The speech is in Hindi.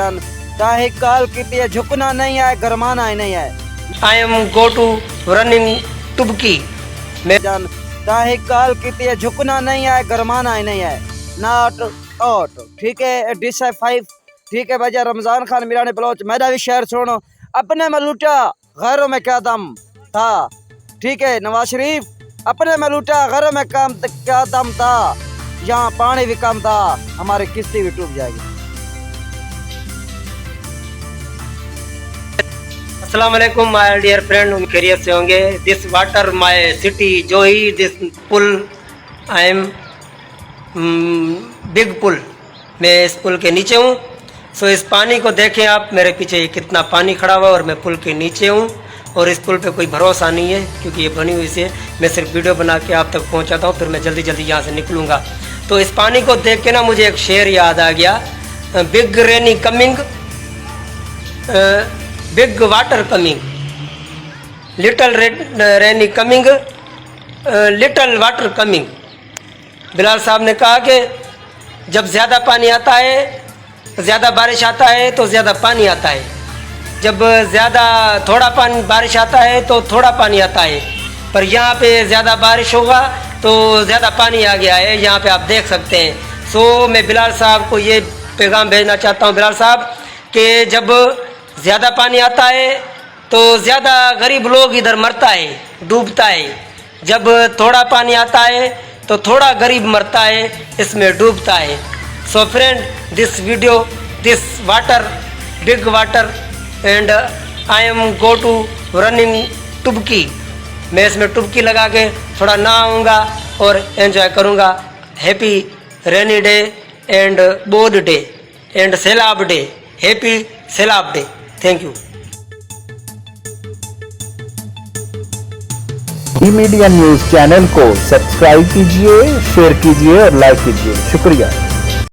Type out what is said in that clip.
जान चाहे काल की झुकना नहीं है, गरमाना ही नहीं है। I am go to running टुबकी में जान चाहे काल की झुकना नहीं है, गरमाना ही नहीं है। नॉट आउट, ठीक है। डिस है 5, ठीक है भैया। रमजान खान मीरानी बलोच, मेरा भी शेर सुनो। अपने में लूटा गैरों में क्या दम था, ठीक है। नवाज शरीफ, अपने में लूटा गैरों में क्या दम था, यहाँ पानी भी कम था, हमारी किस्ती भी डूब जाएगी। अस्सलाम वालेकुम माय डियर फ्रेंड, उम्मीद खैरियत से होंगे। दिस वाटर माय सिटी जोही, this pool I am big pool, मैं इस पुल के नीचे हूँ। सो इस पानी को देखें आप, मेरे पीछे ये कितना पानी खड़ा हुआ है और मैं पुल के नीचे हूँ। और इस पुल पे कोई भरोसा नहीं है क्योंकि ये बनी हुई से मैं सिर्फ वीडियो बना के आप तक पहुँचाता हूँ, फिर मैं जल्दी जल्दी यहाँ से निकलूँगा। तो इस पानी को देख के ना मुझे एक शेर याद आ गया, big rainy coming, big water coming, little rainy coming, little water coming. Bilal साहब ने कहा कि जब ज़्यादा पानी आता है, ज़्यादा बारिश आता है तो ज़्यादा पानी आता है, जब ज़्यादा थोड़ा पानी बारिश आता है तो थोड़ा पानी आता है। पर यहाँ पे ज़्यादा बारिश होगा तो ज़्यादा पानी आ गया है, यहाँ पे आप देख सकते हैं। सो मैं बिलाल साहब को ये पैगाम भेजना चाहता हूँ, बिलाल साहब, कि जब ज़्यादा पानी आता है तो ज़्यादा गरीब लोग इधर मरता है, डूबता है। जब थोड़ा पानी आता है तो थोड़ा गरीब मरता है, इसमें डूबता है। So friend, this video, this water, big water and I am go to running टुबकी, मैं इसमें टुबकी लगा के थोड़ा नहाऊंगा और एंजॉय करूंगा। Happy rainy day and board day and सैलाब डे, हैप्पी सैलाब day. Thank you. E media news channel को सब्सक्राइब कीजिए, शेयर कीजिए और लाइक कीजिए। शुक्रिया।